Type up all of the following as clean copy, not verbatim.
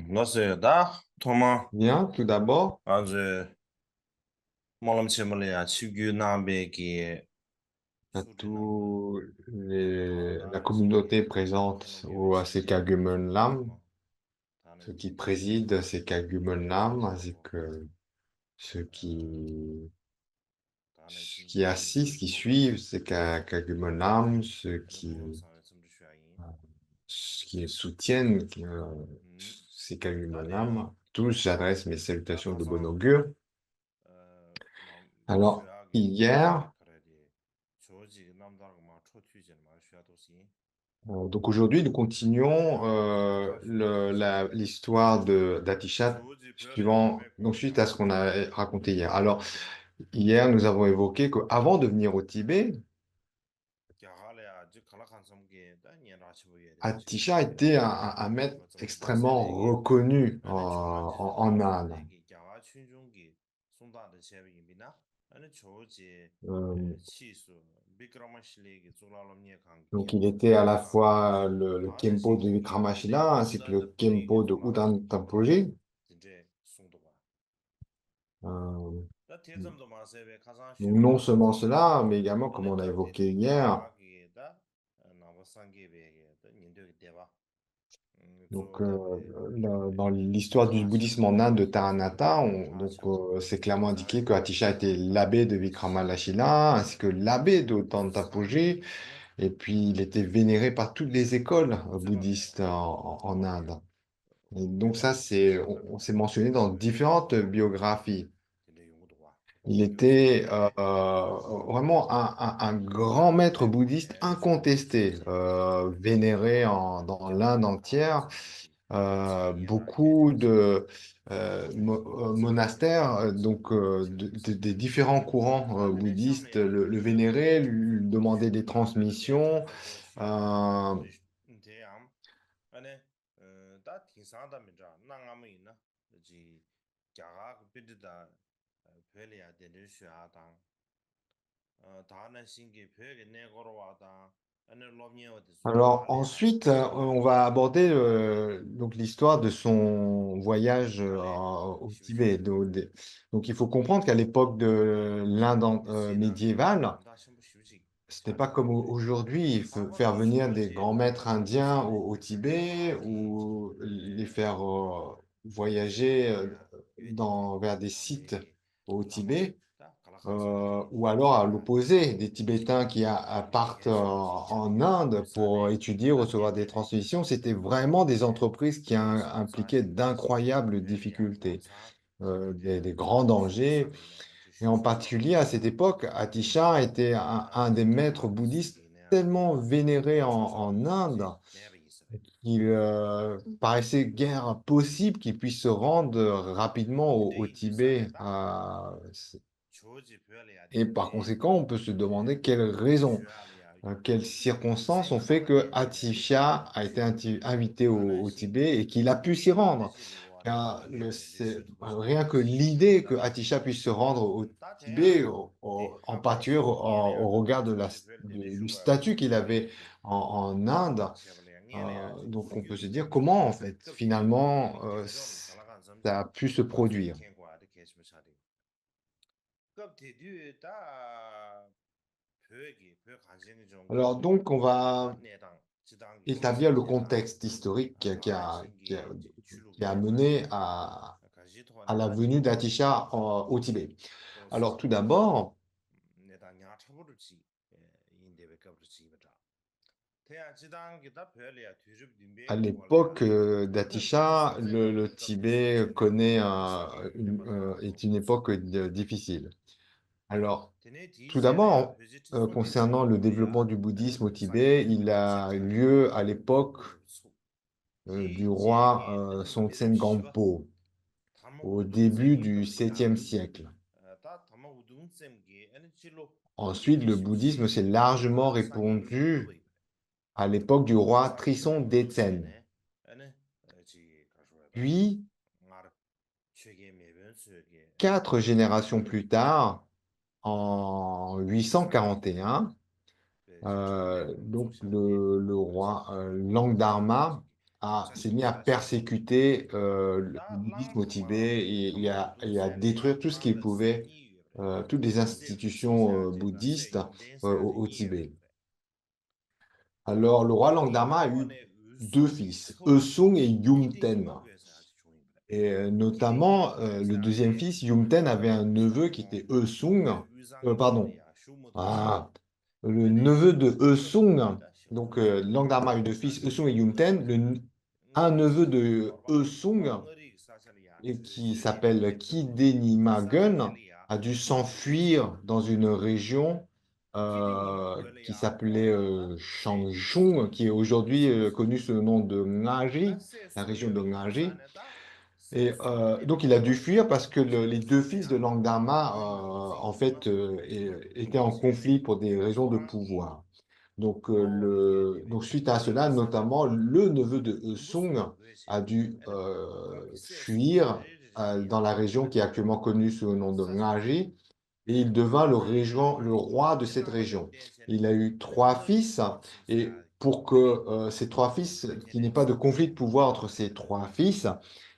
nasıl da Toma Bien, tout d'abord, adı malam çamalı ya çünkü nabeki à Suriname la tane communauté singe présente à ces monogebişlik Lam, ama tane ceux qui jindeki président ces Lam, ainsi Suriname que ceux tane qui singe assistent, qui suivent ces Lam, ceux ane molam sange samdu şahin qui soutiennent ces tane Lam. Tous, j'adresse mes da salutations de bon kasam augure. nam Alors, şuagi hier, karadi çoğuji namdarga ma çoğutujen ma şuadosi donc aujourd'hui, nous continuons daga l'histoire de d'Atishat çoğuji böyle ya suivant, me donc ko suite à ce qu'on ya a raconté hier. Alors, de hier, nous avons évoqué qu'avant de venir au Tibet, 갸갈래야 칼라칸섬게 다니엔 라치부예데 Atisha était un maître 맞아 extrêmement 마세베게 reconnu 아니 en 초아지다 Inde. 내기 갸와 춘중기 송다의 셰비입니다 아니 초지 Euh, 치수 비크라마실레기 졸라롬니에 강 donc, il était à la 겐보도와 fois le 다는 Kempo de 신기 Vikramashilah ainsi que le 우단의 플레이게 Kempo de Udan 졸라롬니에 Tapoji. 이제 송도가 Euh, 다 대점도 마세베 donc, non 가상슈와 seulement cela, mais également, comme 아니 on a 다 évoqué 대대 hier, 갸와기다 나와상게베게 또 인도에 대바 donc, 조데베 dans l'histoire du bouddhisme en Inde de Taranatha, c'est clairement indiqué que Atisha était l'abbé de Vikramalashila, ainsi que l'abbé de Tantapoji, et puis il était vénéré par toutes les écoles bouddhistes en Inde. Et donc ça, on s'est mentionné dans différentes biographies. Il était vraiment un grand maître bouddhiste incontesté, vénéré dans l'Inde entière. Beaucoup de monastères, des différents courants bouddhistes, le vénéraient, lui demandaient des transmissions. Euh, 안에 다 티상다면자 나가면이나 지 갸가 비드다 별이야 되는 수야당 다는 신기 별게 내거로와다 안에 로미오데 alors 조달이야 ensuite, on va aborder donc l'histoire de son voyage 갈래 au Tibet. 시부시베 Donc il faut comprendre qu'à l'époque de l'Inde 시다 médiévale, 다 신부 시부시 ce n'est pas comme 자다가 aujourd'hui, faire 마바도 venir des 쇼지 grands maîtres indiens 시베 au Tibet 갸가기 ou les faire voyager 시발이야 베디 vers des sites 남베기 au 라마 Tibet, 다 갈라칸 섬기 ou alors à 조라 l'opposé, des Tibétains qui 로미에 partent 개심지 en 차기 Inde pour 미사레 étudier, recevoir des 다데베레 transmissions. C'était vraiment des 제 entreprises qui impliquaient 신사시 d'incroyables 별이야 difficultés, 남사 des 그대야 grands dangers. 슈사베네 Et en particulier à 슈슈돌로미야 cette époque, Atisha était un des maîtres bouddhistes 갸가스기네 tellement vénérés en Inde 슈슈돌로지 내비 있어베 qu'il paraissait guère possible qu'il puisse se rendre rapidement au 근데 Tibet. 미사레다 조지 별이야 Et par 된대 conséquent, on peut se demander quelles raisons, 슈알이야 quelles circonstances ont fait 생각하면 que 되네 Atisha a été invité 다는 au Tibet et qu'il a 신기 pu s'y rendre. 에너지를 Car 로미오데 rien 리슈도고스다 que l'idée que 다가 Atisha puisse se rendre au Tibet, 따대야 데 en 가가 particulier au 녜래야다 regard de 조지 별데 du 리슈가 statut qu'il avait 녜래야지 en Inde, 마세블이야 녜래야지 donc on peut se 슈규도 dire comment en fait 급디 finalement 대전 갈라간 ça 섬지 a pu se 마세 produire. 캔고아데 게시물 차리 급디 뒤다 벽 간신이 Alors 정기 donc on 다 va 내당 지당기 établir le 갱신지야 contexte historique 다는 신기 qui a 출루게 mené 가지 à la 토하네다 venue d'Atisha au Tibet. Alors tout d'abord, 내당 야차부르지 인데베 qab르지베다 태야 지당기 다 별이야 뒤집 à 림베기 l'époque 콜야 d'Atisha, le Tibet connaît est une époque difficile. Alors, Tene tout disebeya d'abord, pöjiti sonde concernant le développement chigoloya du bouddhisme au Tibet, sangi il a chekcha lieu à l'époque tabur su du yi roi jege ane Songtsen mirim shiba Gampo tama au udung début semgi du kapya 7e siècle. ta tama udung semgi ane chilo Ensuite, yegi le bouddhisme shibshi s'est largement ta sangi be répandu yubi à l'époque du roi sangi Trisson be yubshi Detsen. ne ane chi kashwada Puis, ngar chege meben suge 4 générations plus tard, ane en sangi 841, be chi chokle donc zoshan ge le chi roi sangi Langdharma s'est mis à persécuter le bouddhisme au Tibet et à détruire tout ce qu'il pouvait, toutes les institutions bouddhistes au Tibet. Alors, le roi Langdama a eu deux fils, Eusung et Yumten. Et notamment, le deuxième fils, Yumten, avait un neveu qui était Eusung. Pardon. Ah, le neveu de Eusung. Donc, Langdama a eu deux fils, Eusung et Yumten. Un neveu de Eusung, et qui s'appelle Kidenimagun, a dû s'enfuir dans une région qui s'appelait Shangzhou, qui est aujourd'hui connue sous le nom de Ngari, la région de Ngari. Et donc, il a dû fuir parce que les deux fils de Langdama, en fait, étaient en conflit pour des raisons de pouvoir. Donc, donc suite à cela, notamment, le neveu de Eusung a dû fuir dans la région qui est actuellement connue sous le nom de Ngari, et il devint le roi de cette région. Il a eu trois fils, et pour que ces trois fils, qu'il n'y ait pas de conflit de pouvoir entre ces trois fils,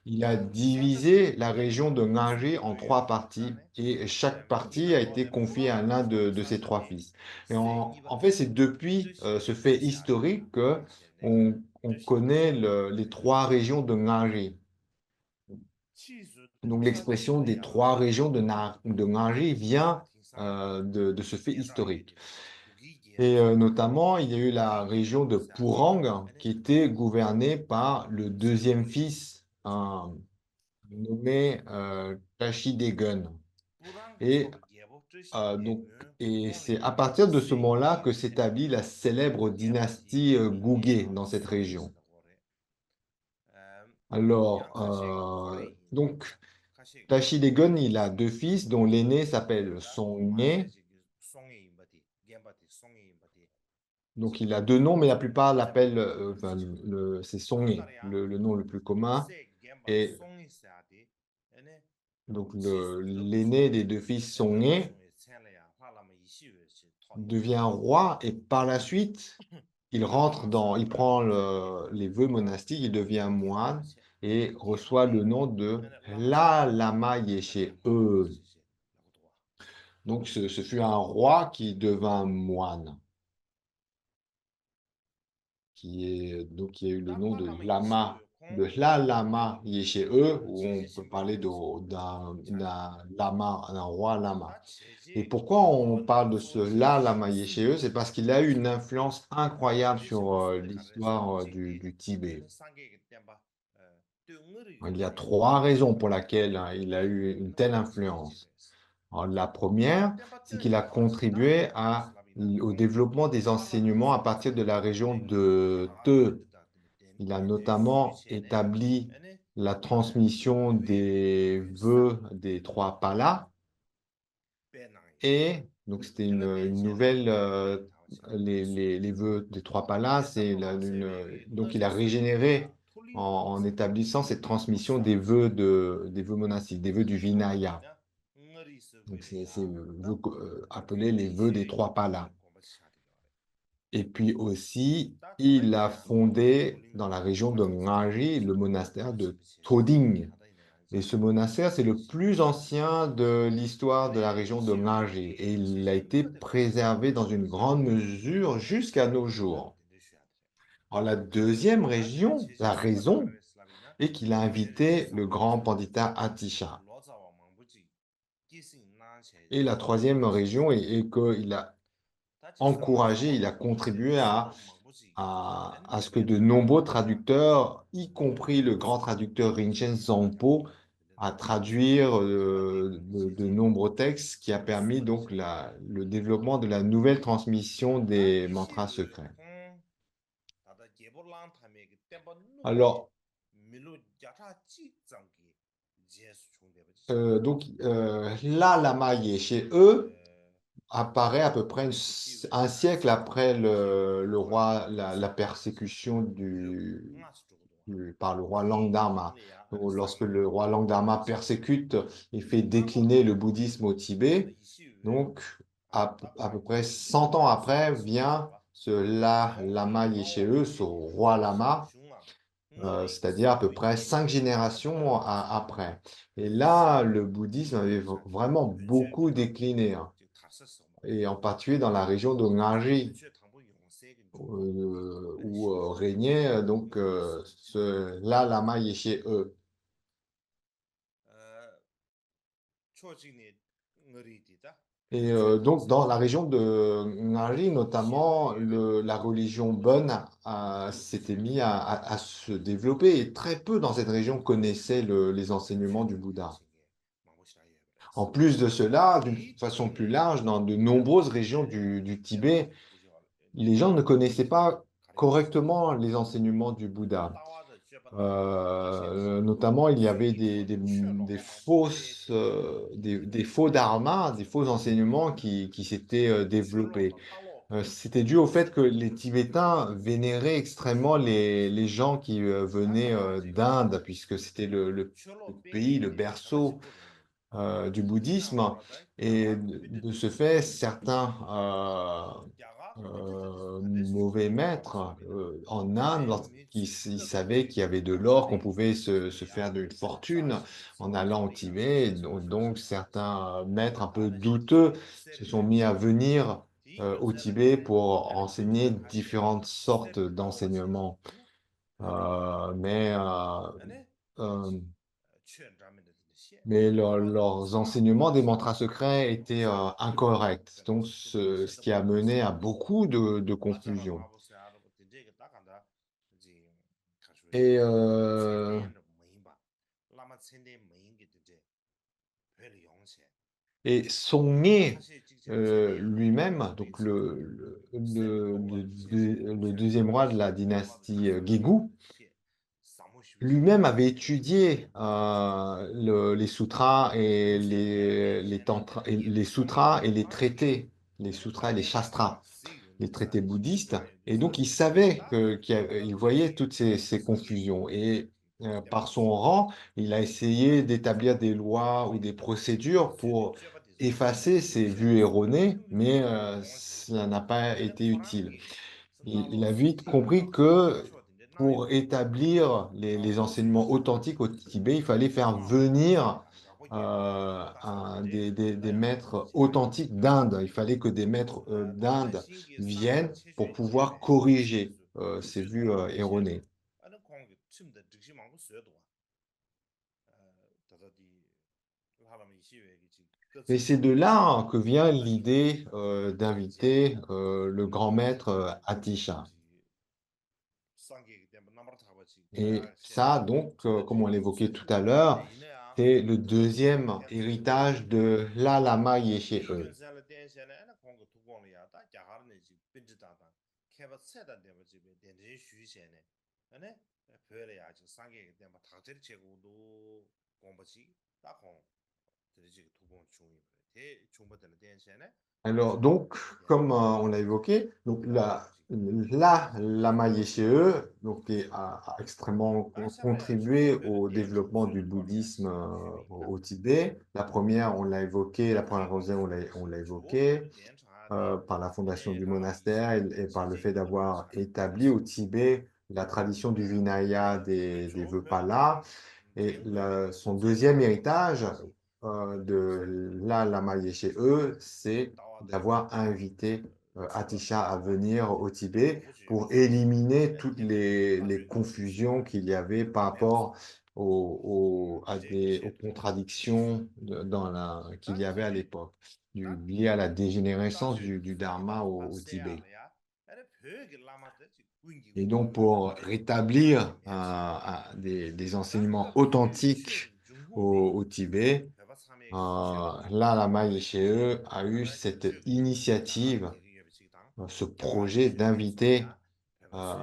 il a divisé la région de Ngari en trois parties, et chaque partie a été confiée à l'un de ces trois fils. Et en fait, c'est depuis ce fait historique que on connaît les trois régions de Ngari. Donc l'expression des trois régions de Ngari vient de ce fait historique. Et notamment, il y a eu la région de Purang qui était gouvernée par le deuxième fils nommé Kashidegun. Et, donc, et c'est à partir de ce moment-là que s'établit la célèbre dynastie Gugé dans cette région. Alors, donc, Tashidegon, il a deux fils, dont l'aîné s'appelle Songye. Donc, il a deux noms, mais la plupart l'appellent, enfin, c'est Songye, le nom le plus commun. Et donc, l'aîné des deux fils, Songye, devient roi et par la suite, il prend les vœux monastiques, il devient moine et reçoit le nom de La Lama Yeshe. Donc, ce fut un roi qui devint moine, donc, il y a eu le nom de lama, de la lama Yeshe, où on peut parler d'un lama, d'un roi lama. Et pourquoi on parle de ce la lama Yeshe? C'est parce qu'il a eu une influence incroyable sur l'histoire du Tibet. Il y a trois raisons pour lesquelles il a eu une telle influence. Alors, la première, c'est qu'il a contribué au développement des enseignements à partir de la région de Te. Il a notamment établi la transmission des vœux des trois palas. Et donc, c'était une nouvelle. Les vœux des trois palas, donc il a régénéré en établissant cette transmission des vœux monastiques, des vœux du Vinaya. Donc, c'est appelé les vœux des trois palas. Et puis aussi, il a fondé dans la région de Ngari le monastère de Toding. Et ce monastère, c'est le plus ancien de l'histoire de la région de Ngari. Et il a été préservé dans une grande mesure jusqu'à nos jours. Alors, la deuxième raison, est qu'il a invité le grand Pandita Atisha. Et la troisième région est qu'il a encouragé, il a contribué à ce que de nombreux traducteurs, y compris le grand traducteur Rinchen Zampo, à traduire de nombreux textes, qui a permis donc le développement de la nouvelle transmission des mantras secrets. Alors, la lama chez eux apparaît à peu près un siècle après la persécution par le roi Langdama. Donc, lorsque le roi Langdama persécute et fait décliner le bouddhisme au Tibet, donc à peu près 100 ans après vient ce lama Yeshe, ce roi lama, c'est-à-dire à peu près 5 générations après. Et là, le bouddhisme avait vraiment beaucoup décliné, hein, et en particulier dans la région de Ngari, où régnait donc ce Lama Yeshe-e. Et donc, dans la région de Ngari, notamment, la religion bonne s'était mise à se développer et très peu dans cette région connaissaient les enseignements du Bouddha. En plus de cela, d'une façon plus large, dans de nombreuses régions du Tibet, les gens ne connaissaient pas correctement les enseignements du Bouddha. Notamment, il y avait des fausses, des faux dharmas, des faux enseignements qui s'étaient développés. C'était dû au fait que les Tibétains vénéraient extrêmement les gens qui venaient d'Inde, puisque c'était le pays, le berceau du bouddhisme. Et de ce fait, certains mauvais maîtres en Inde, lorsqu'ils savaient qu'il y avait de l'or, qu'on pouvait se faire de fortune en allant au Tibet, et donc certains maîtres un peu douteux se sont mis à venir au Tibet pour enseigner différentes sortes d'enseignements. Mais euh, leurs enseignements des mantras secrets étaient incorrects, donc ce qui a mené à beaucoup de confusion. Et, et Songye lui-même, donc le deuxième roi de la dynastie Guégou, lui-même avait étudié les sutras et les sutras et les traités, les sutras et les shastras, les traités bouddhistes, et donc il savait qu'il voyait toutes ces confusions. Et par son rang, il a essayé d'établir des lois ou des procédures pour effacer ces vues erronées, mais cela n'a pas été utile. Il a vite compris que pour établir les enseignements authentiques au Tibet, il fallait faire venir des maîtres authentiques d'Inde. Il fallait que des maîtres d'Inde viennent pour pouvoir corriger ces vues erronées. Et c'est de là hein, que vient l'idée d'inviter le grand maître Atisha. Et ça, donc, comme on l'évoquait tout à l'heure, c'est le deuxième héritage de l'Alama Yeshe-e. Alors, donc, comme on l'a évoqué, donc la Lama Yeshe-e donc, a extrêmement contribué au développement du bouddhisme au Tibet. La première, on l'a évoqué, la première raison, on l'a évoqué, par la fondation du monastère et par le fait d'avoir établi au Tibet la tradition du Vinaya des vœux palas. Et son deuxième héritage de la Lama Yeshe-e, c'est d'avoir invité Atisha à venir au Tibet pour éliminer toutes les confusions qu'il y avait par rapport aux contradictions qu'il y avait à l'époque, liées à la dégénérescence du Dharma au Tibet. Et donc, pour rétablir des enseignements authentiques au Tibet, là, Lama Yeshe a eu cette initiative, ce projet d'inviter euh,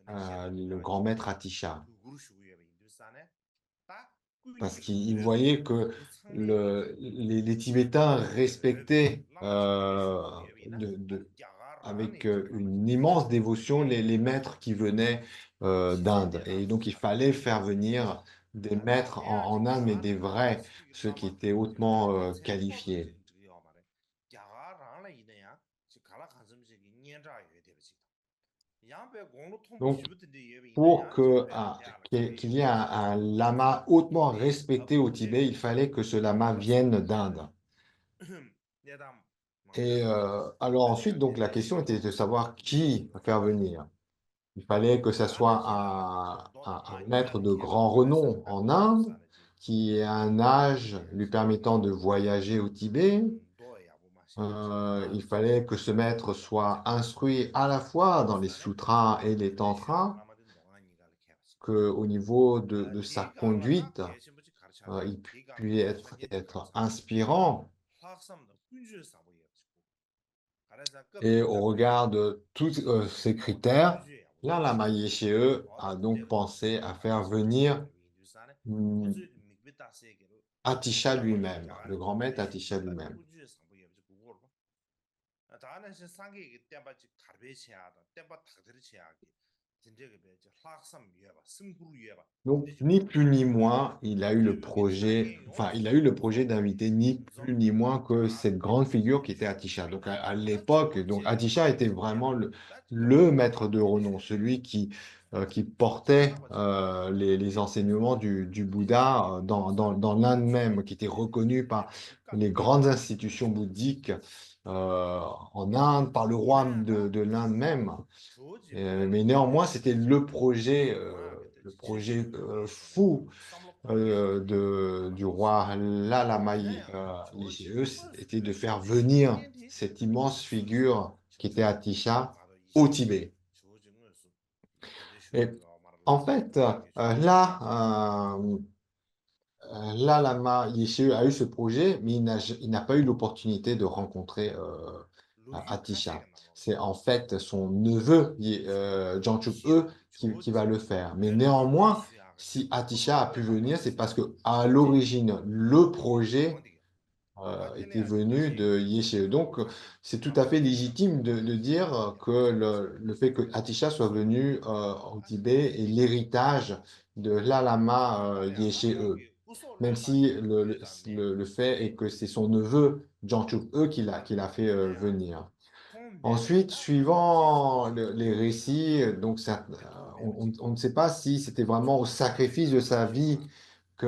le grand maître Atisha, parce qu'il voyait que les Tibétains respectaient avec une immense dévotion les maîtres qui venaient d'Inde. Et donc, il fallait faire venir des maîtres en Inde, mais des vrais, ceux qui étaient hautement qualifiés. Donc, pour qu'il y ait un lama hautement respecté au Tibet, il fallait que ce lama vienne d'Inde. Et alors ensuite, donc la question était de savoir qui faire venir. Il fallait que ce soit un maître de grand renom en Inde, qui ait un âge lui permettant de voyager au Tibet. Il fallait que ce maître soit instruit à la fois dans les sutras et les tantras, qu'au niveau de sa conduite, il puisse être inspirant. Et au regard de tous ces critères, là, Lama Yeshe a donc pensé à faire venir hmm, Atisha lui-même, le grand maître Atisha lui-même. Donc, ni plus ni moins, il a eu le projet, enfin, il a eu le projet d'inviter ni plus ni moins que cette grande figure qui était Atisha. Donc, à l'époque, donc Atisha était vraiment le maître de renom, celui qui portait les enseignements du Bouddha dans l'Inde même, qui était reconnu par les grandes institutions bouddhiques en Inde, par le roi de l'Inde même. Mais néanmoins, c'était le projet fou du roi Yeshe, était de faire venir cette immense figure qui était Atisha au Tibet. Et en fait, là, Lama Yeshe a eu ce projet, mais il n'a pas eu l'opportunité de rencontrer Atisha. C'est en fait son neveu, Jangchuk-e, qui va le faire. Mais néanmoins, si Atisha a pu venir, c'est parce que à l'origine, le projet était venu de Yeshe. Donc, c'est tout à fait légitime de dire que le fait que Atisha soit venu au Tibet est l'héritage de l'Alama Yeshe. Même si le fait est que c'est son neveu, Jangchuk-e, qui l'a fait venir. Ensuite, suivant les récits, donc on ne sait pas si c'était vraiment au sacrifice de sa vie que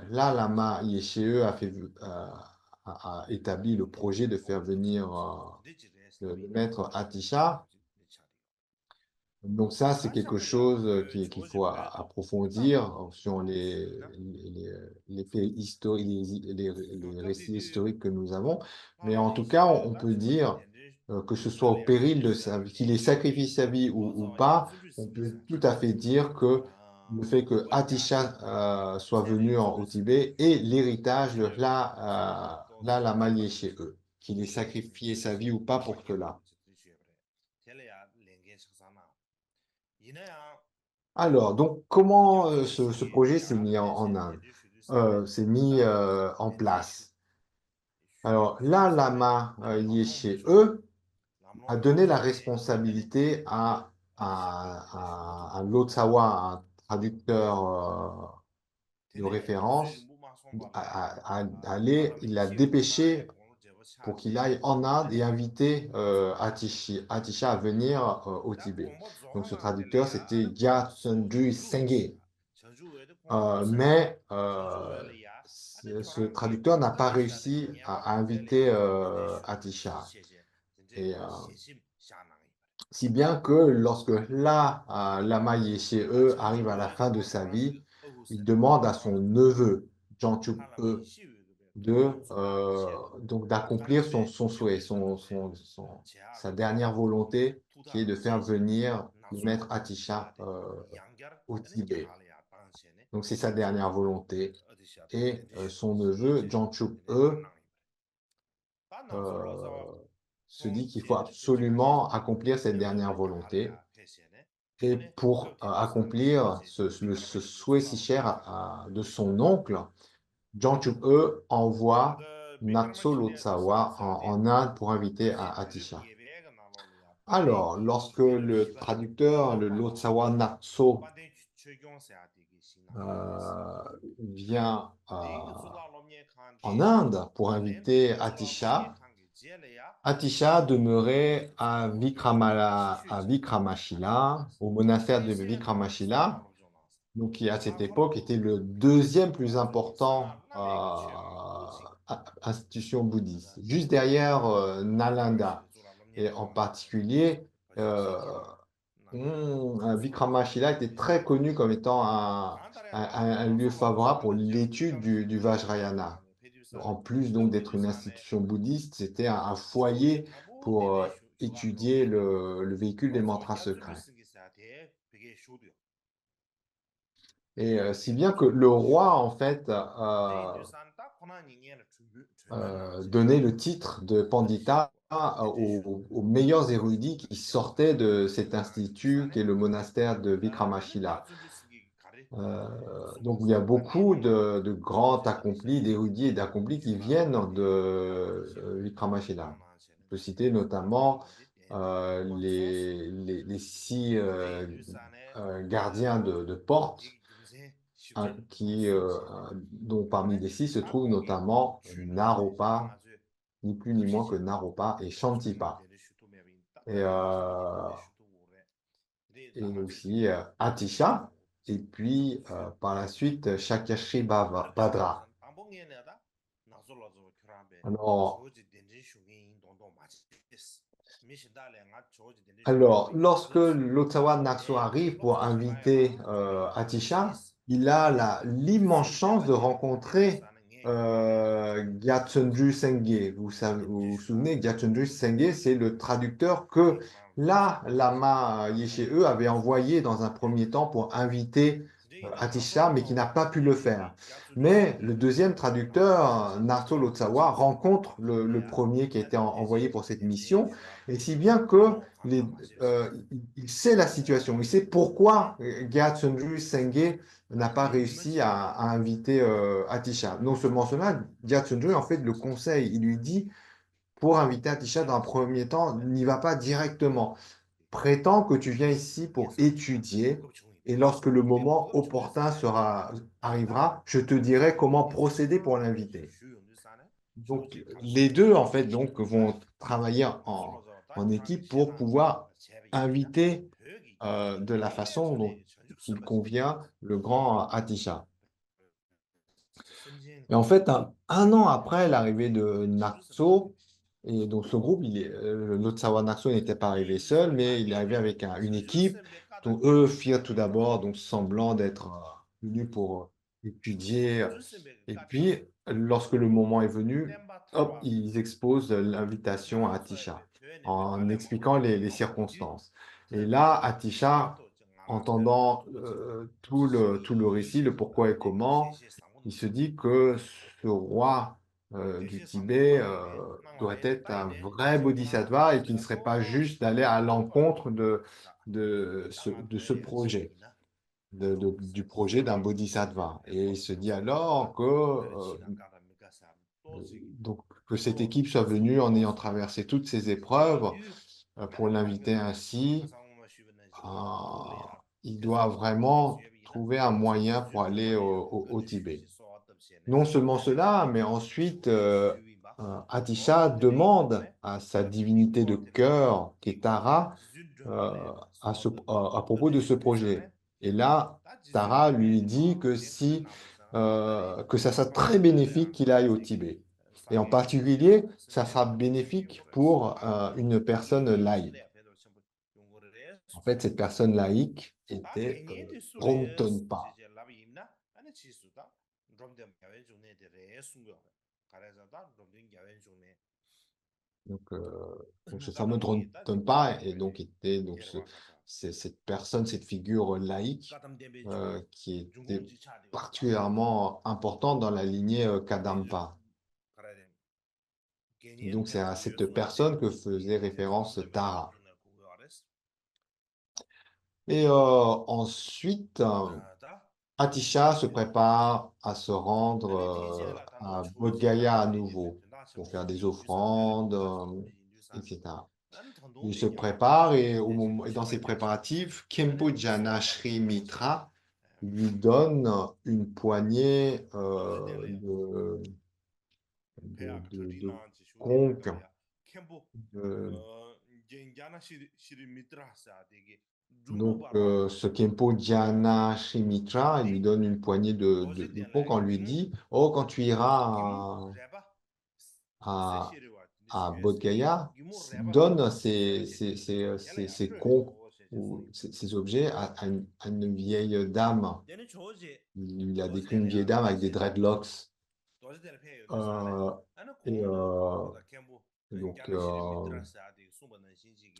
là, Lama Yeshe a établi le projet de faire venir le maître Atisha. Donc ça, c'est quelque chose qu'il faut approfondir sur les faits historiques, les récits historiques que nous avons. Mais en tout cas, on peut dire que ce soit au péril de sa vie, qu'il ait sacrifié sa vie ou pas, on peut tout à fait dire que le fait que Atisha soit venu au Tibet est l'héritage de la Lama Yeshe, qu'il ait sacrifié sa vie ou pas pour cela. Alors, donc, comment ce projet s'est mis en Inde, s'est mis en place? Alors, là, Lama Yeshe a donné la responsabilité à Lotsawa, un traducteur de référence, il l'a dépêché pour qu'il aille en Inde et inviter Atisha à venir au Tibet. Donc, ce traducteur, c'était Gyatso Sengye. Mais ce traducteur n'a pas réussi à inviter Atisha. Et si bien que lorsque Lama Yeshe arrive à la fin de sa vie, il demande à son neveu, Jangchuk-e, donc d'accomplir son souhait, sa dernière volonté, qui est de faire venir le maître Atisha au Tibet. Donc c'est sa dernière volonté. Et son neveu, Jangchuk-e, euh, se dit qu'il faut absolument accomplir cette dernière volonté. Et pour accomplir ce souhait si cher de son oncle, Jangchuk-e envoie Natso Lotsawa en Inde pour inviter à Atisha. Alors, lorsque le traducteur, le Lotsawa Natso, vient en Inde pour inviter Atisha, Atisha demeurait à Vikramashila, au monastère de Vikramashila, donc qui à cette époque était le deuxième plus important institution bouddhiste, juste derrière Nalanda. Et en particulier, euh, Vikramashila était très connu comme étant un lieu favorable pour l'étude du Vajrayana. En plus donc d'être une institution bouddhiste, c'était un foyer pour étudier le véhicule des mantras secrets. Et si bien que le roi, en fait, donnait le titre de Pandita aux meilleurs érudits qui sortaient de cet institut qui est le monastère de Vikramashila. Donc il y a beaucoup de grands accomplis, d'érudits et d'accomplis qui viennent de Vikramashila. On peut citer notamment les six gardiens de porte, dont parmi les six se trouvent notamment Naropa, ni plus ni moins que Naropa et Shantipa. Et, et aussi Atisha, et puis par la suite Shakyashri Badra. Alors, alors, lorsque l'Otsawa Naxo arrive pour inviter Atisha, il a l'immense chance de rencontrer Gyatso Sengye. Vous vous souvenez, Gyatso Sengye, c'est le traducteur que là, Lama Yeshe avait envoyé dans un premier temps pour inviter Atisha, mais qui n'a pas pu le faire. Mais le deuxième traducteur, Naruto Lotsawa, rencontre le premier qui a été envoyé pour cette mission, et si bien que il sait la situation, il sait pourquoi Gyatso Sengye n'a pas réussi à inviter Atisha. Non seulement cela, Gyatso en fait le conseil, il lui dit, pour inviter Atisha dans un premier temps, n'y va pas directement. Prétends que tu viens ici pour étudier et lorsque le moment opportun arrivera, je te dirai comment procéder pour l'inviter. Donc, les deux, en fait, donc, vont travailler en équipe pour pouvoir inviter de la façon dont il convient le grand Atisha. Et en fait, un an après l'arrivée de Naxo, et donc ce groupe, l'Otsawa Naxo n'était pas arrivé seul, mais il est arrivé avec une équipe dont eux firent tout d'abord donc semblant d'être venus pour étudier. Et puis, lorsque le moment est venu, hop, ils exposent l'invitation à Atisha en expliquant les circonstances. Et là, Atisha, entendant tout le récit, le pourquoi et comment, il se dit que ce roi du Tibet doit être un vrai bodhisattva et qu'il ne serait pas juste d'aller à l'encontre de ce projet, du projet d'un bodhisattva. Et il se dit alors donc, que cette équipe soit venue en ayant traversé toutes ces épreuves pour l'inviter ainsi. euh, il doit vraiment trouver un moyen pour aller au Tibet. Non seulement cela, mais ensuite, Atisha demande à sa divinité de cœur, qui est Tara, à propos de ce projet. Et là, Tara lui dit que ça sera très bénéfique qu'il aille au Tibet. Et en particulier, ça sera bénéfique pour une personne laïque. En fait, cette personne laïque était Dromtonpa. Donc, ce fameux Dromtonpa et donc était donc cette personne, cette figure laïque qui était particulièrement importante dans la lignée Kadampa. Et donc, c'est à cette personne que faisait référence Tara. Et ensuite, Atisha se prépare à se rendre à Bodh Gaya à nouveau pour faire des offrandes, etc. Il se prépare et dans ses préparatifs, Khenpo Jana Shri Mitra lui donne une poignée de conques Euh, Jumbo ce Kempo Dhyana Shimitra, il lui donne une poignée de coke en lui dit, oh, quand tu iras à, à Bodh Gaya, donne ces cons ou ces objets à une vieille dame. Il a décrit une vieille dame avec des dreadlocks. Euh, et donc,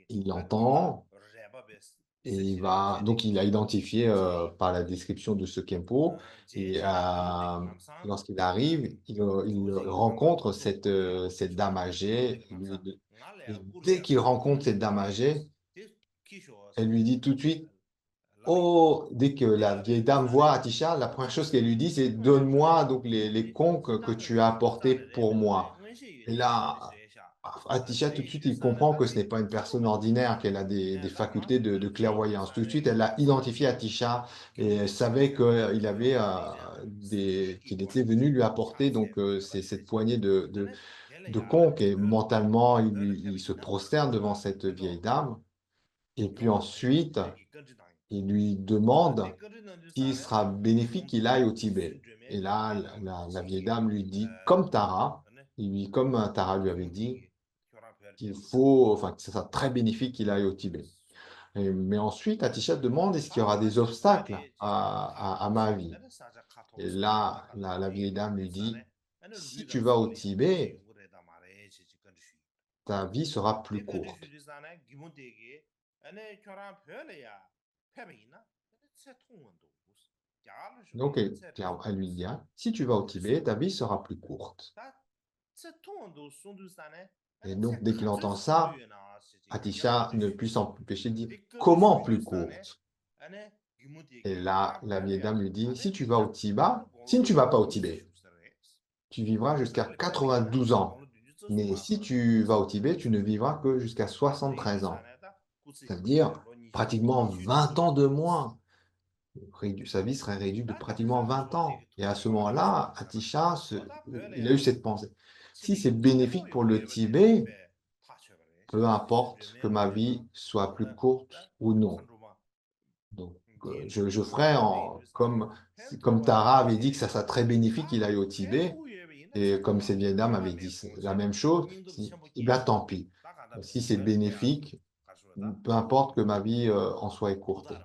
il entend et donc il a identifié par la description de ce Kempo. Et lorsqu'il arrive, il rencontre cette dame âgée. Et dès qu'il rencontre cette dame âgée, elle lui dit tout de suite, oh, dès que la vieille dame voit Atisha, la première chose qu'elle lui dit, c'est donne-moi donc les conques que tu as apportés pour moi. Et là, Atisha, tout de suite, il comprend que ce n'est pas une personne ordinaire, qu'elle a des facultés de clairvoyance. Tout de suite, elle a identifié Atisha et elle savait qu'il était venu lui apporter donc cette poignée de conques. Et mentalement, il se prosterne devant cette vieille dame. Et puis ensuite, il lui demande s'il sera bénéfique qu'il aille au Tibet. Et là, la vieille dame lui dit, comme Tara, comme Tara lui avait dit, enfin, que ce sera très bénéfique qu'il aille au Tibet. Mais ensuite, Atisha demande, est-ce qu'il y aura des obstacles à ma vie? Et là, la vieille dame lui dit, si tu vas au Tibet, ta vie sera plus courte. Donc, elle lui dit, hein, si tu vas au Tibet, ta vie sera plus courte. Et donc, dès qu'il entend ça, Atisha ne peut s'empêcher de dire, comment plus courte? Et là, la vieille dame lui dit, si tu vas au Tibet, si tu ne vas pas au Tibet, tu vivras jusqu'à 92 ans. Mais si tu vas au Tibet, tu ne vivras que jusqu'à 73 ans. C'est-à-dire pratiquement 20 ans de moins. Sa vie serait réduite de pratiquement 20 ans. Et à ce moment-là, Atisha, il a eu cette pensée. Si c'est bénéfique pour le Tibet, peu importe que ma vie soit plus courte ou non. Donc, je ferai comme Tara avait dit que ça serait très bénéfique qu'il aille au Tibet, et comme cette vieille dame avait dit la même chose, eh bien tant pis. Si c'est bénéfique, peu importe que ma vie en soit écourtée.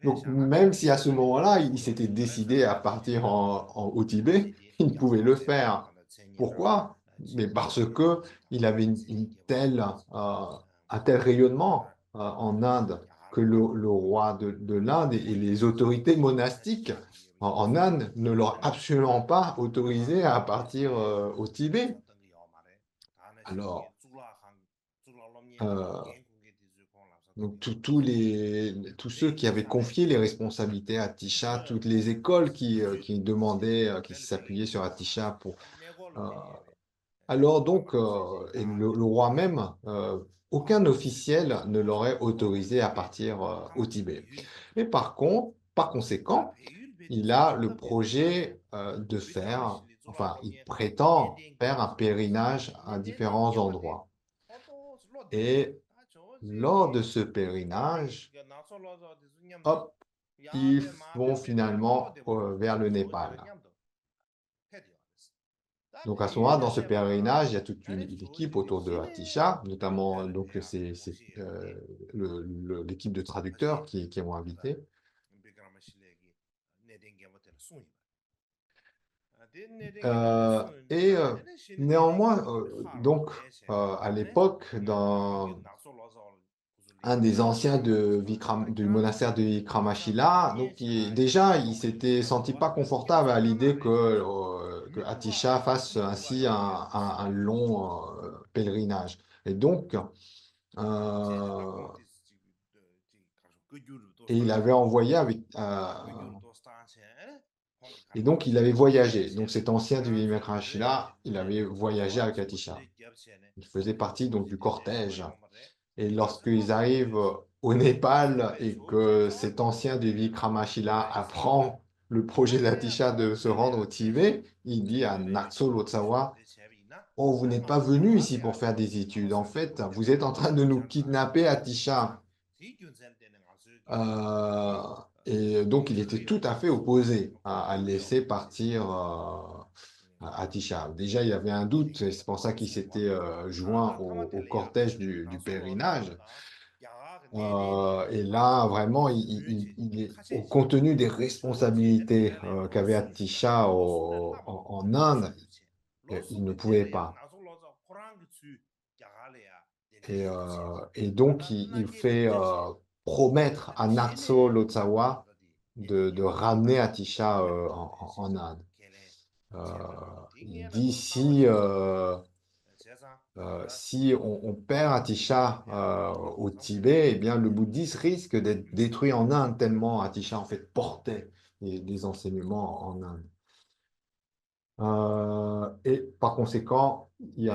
Donc, même si à ce moment-là, il s'était décidé à partir au Tibet, il pouvait le faire. Pourquoi? Mais parce que il avait un tel rayonnement en Inde que le roi de l'Inde et les autorités monastiques en Inde ne l'ont absolument pas autorisé à partir au Tibet. Alors, euh, donc, tous ceux qui avaient confié les responsabilités à Atisha, toutes les écoles qui demandaient, qui s'appuyaient sur Atisha euh, alors donc, et le roi même, aucun officiel ne l'aurait autorisé à partir au Tibet. Mais par conséquent, il a le projet enfin, il prétend faire un pèlerinage à différents endroits. Et lors de ce pèlerinage, hop, ils vont finalement vers le Népal. Donc à ce moment-là, dans ce pèlerinage, il y a toute une équipe autour de Atisha, notamment donc l'équipe de traducteurs qui ont invité. Et néanmoins, donc à l'époque, dans un des anciens du monastère de Vikramashila, donc déjà, il s'était senti pas confortable à l'idée que Atisha fasse ainsi un long pèlerinage. Et donc, euh, et il avait envoyé et donc il avait voyagé. Donc cet ancien du Vikramashila, il avait voyagé avec Atisha. Il faisait partie donc du cortège. Et lorsqu'ils arrivent au Népal et que cet ancien du Vikramashila apprend le projet d'Atisha de se rendre au Tibet, il dit à Nakso Lotsawa, oh, vous n'êtes pas venu ici pour faire des études. En fait, vous êtes en train de nous kidnapper, Atisha. Euh, et donc, il était tout à fait opposé à laisser partir Atisha. Déjà, il y avait un doute, et c'est pour ça qu'il s'était joint au cortège du pèlerinage. Et là, vraiment, il est au contenu des responsabilités qu'avait Atisha en Inde, il ne pouvait pas. Et donc, il fait promettre à Natso Lotsawa de ramener Atisha en Inde. Il dit si on perd Atisha au Tibet, eh bien, le bouddhisme risque d'être détruit en Inde, tellement Atisha en fait portait les enseignements en Inde. Et par conséquent, ils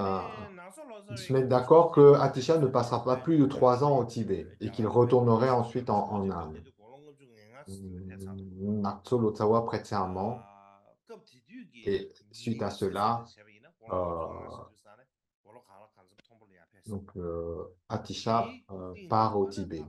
se mettent d'accord que Atisha ne passera pas plus de 3 ans au Tibet et qu'il retournerait ensuite en Inde. Natso Lotsawa prête serment et suite à cela, euh, donc, Atisha part au Tibet.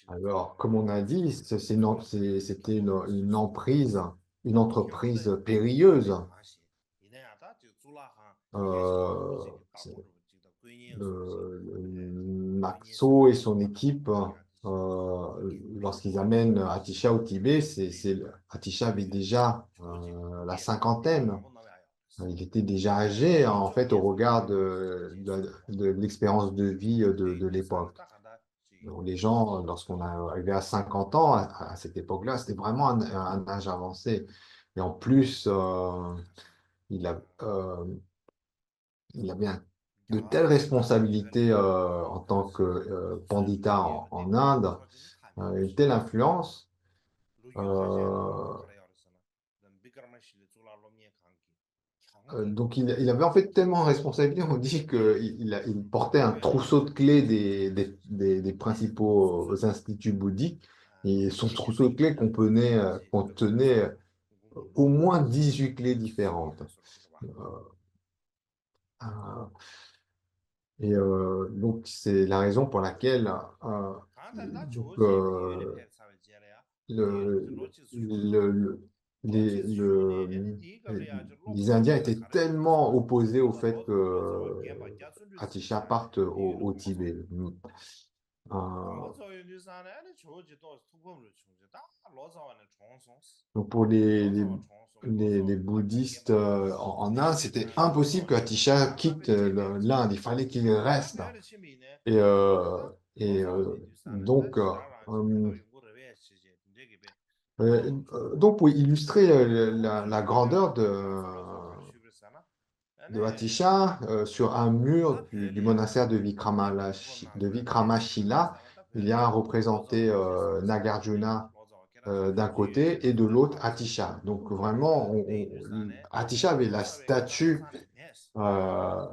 Alors, comme on a dit, c'était une emprise, une entreprise périlleuse. C'est le Naxo et son équipe, lorsqu'ils amènent Atisha au Tibet, Atisha avait déjà la cinquantaine. Il était déjà âgé, en fait, au regard de l'expérience de vie de l'époque. Donc, les gens, lorsqu'on est arrivé à 50 ans, à cette époque-là, c'était vraiment un âge avancé. Et en plus, il a, il avait de telles responsabilités en tant que pandita en Inde, une telle influence. euh, donc il avait en fait tellement de responsabilités, on dit qu'il portait un trousseau de clés des principaux instituts bouddhiques. Et son trousseau de clés contenait au moins 18 clés différentes. Euh, euh, donc, c'est la raison pour laquelle donc, le- les Indiens étaient tellement opposés au fait que Atisha parte au Tibet. Euh, donc, pour les bouddhistes en Inde, c'était impossible que Atisha quitte l'Inde. Il fallait qu'il reste. Et, euh, donc, donc, pour illustrer la grandeur de Atisha, sur un mur du monastère de Vikramashila, il y a représenté Nagarjuna d'un côté et de l'autre Atisha. Donc vraiment, Atisha avait la statue, euh,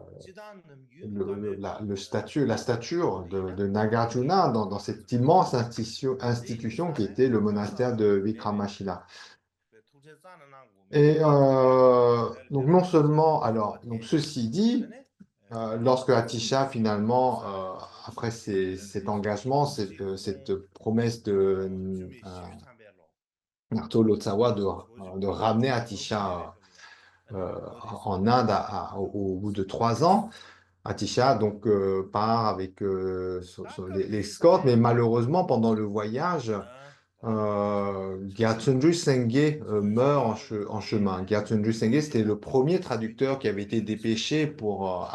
la stature de Nagarjuna dans cette immense institution qui était le monastère de Vikramashila. Et donc non seulement, alors, donc ceci dit, lorsque Atisha finalement, après cet engagement, cette promesse de Naruto Lotsawa de ramener Atisha en Inde au bout de 3 ans, Atisha donc part avec l'escorte, mais malheureusement pendant le voyage, Gyatso Senge meurt en chemin. Gyatso Senge, c'était le premier traducteur qui avait été dépêché pour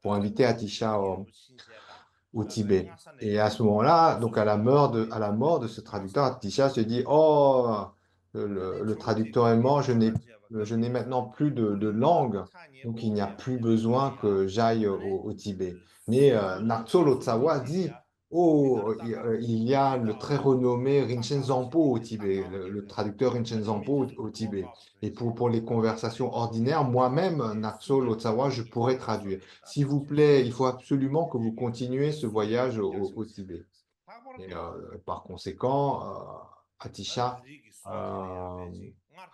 pour inviter Atisha au Tibet. Et à ce moment-là, donc à la mort de ce traducteur, Atisha se dit, oh, le traducteur est mort, je n'ai maintenant plus de langue, donc il n'y a plus besoin que j'aille au Tibet. Mais Natso Lotsawa dit Oh, il y a le très renommé Rinchen Zampo au Tibet, le traducteur Rinchen Zampo au Tibet. Et pour les conversations ordinaires, moi-même, Naxo Lotsawa, je pourrais traduire. S'il vous plaît, il faut absolument que vous continuiez ce voyage au Tibet. Et par conséquent, Atisha euh,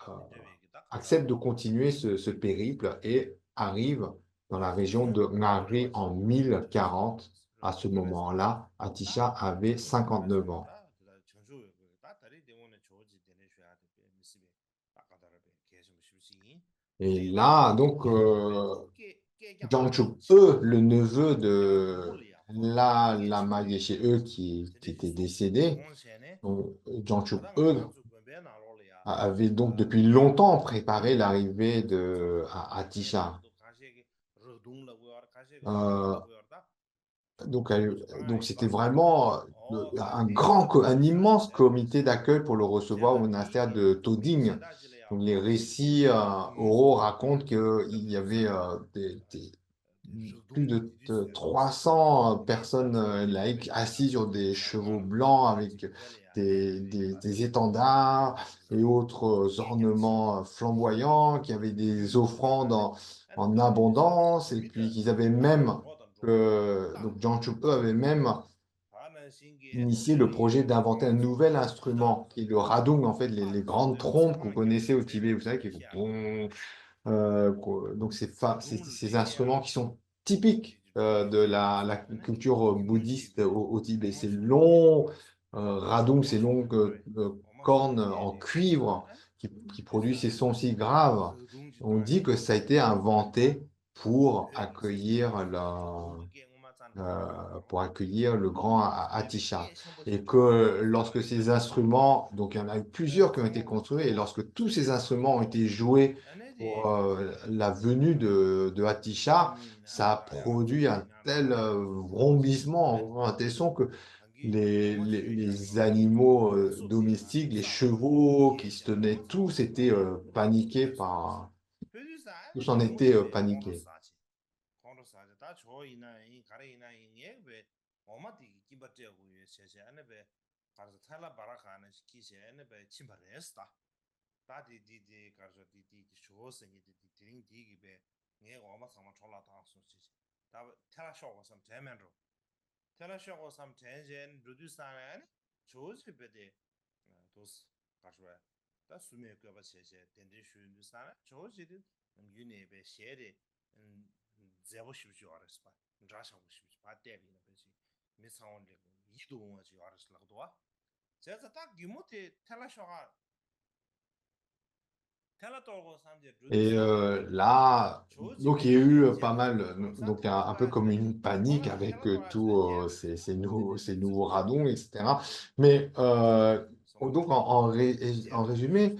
euh, accepte de continuer ce périple et arrive dans la région de Ngari en 1040. À ce moment-là, Atisha avait 59 ans. Et là, donc, Jangchuk-e, le neveu de Lama Yeshe-e qui était décédé, donc, Jangchuk-e avait donc depuis longtemps préparé l'arrivée à Atisha. Euh, donc c'était vraiment un immense comité d'accueil pour le recevoir au monastère de Toding. Donc les récits oraux racontent qu'il y avait plus de 300 personnes laïques assises sur des chevaux blancs avec des étendards et autres ornements flamboyants, qui avaient des offrandes en abondance, et puis qu'ils avaient même, donc Jiang Chupe avait même initié le projet d'inventer un nouvel instrument, qui est le radung, en fait, les grandes trompes qu'on connaissait au Tibet, vous savez, qui font boum. Donc, ces instruments qui sont typiques de la culture bouddhiste au Tibet. Ces longs radung, ces longues cornes en cuivre qui produisent ces sons si graves. On dit que ça a été inventé pour pour accueillir le grand Atisha. Et que lorsque ces instruments, donc il y en a eu plusieurs qui ont été construits, et lorsque tous ces instruments ont été joués pour la venue de Atisha, ça a produit un tel vrombissement, un tel son que les animaux domestiques, les chevaux qui se tenaient tous étaient paniqués tous en étaient paniqués. Et là, donc il y a eu pas mal, donc un peu comme une panique avec tous ces nouveaux radons, etc. Mais donc en résumé,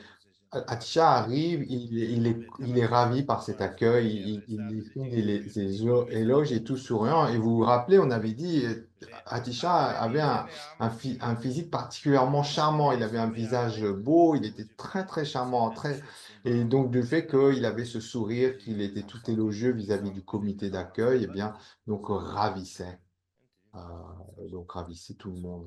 Atisha arrive, il est ravi par cet accueil, il lui fait des éloges et tout souriant. Et vous vous rappelez, on avait dit, Atisha avait un physique particulièrement charmant, il avait un visage beau, il était très très charmant, et donc du fait qu'il avait ce sourire, qu'il était tout élogieux vis-à-vis du comité d'accueil, eh bien, donc ravissait tout le monde.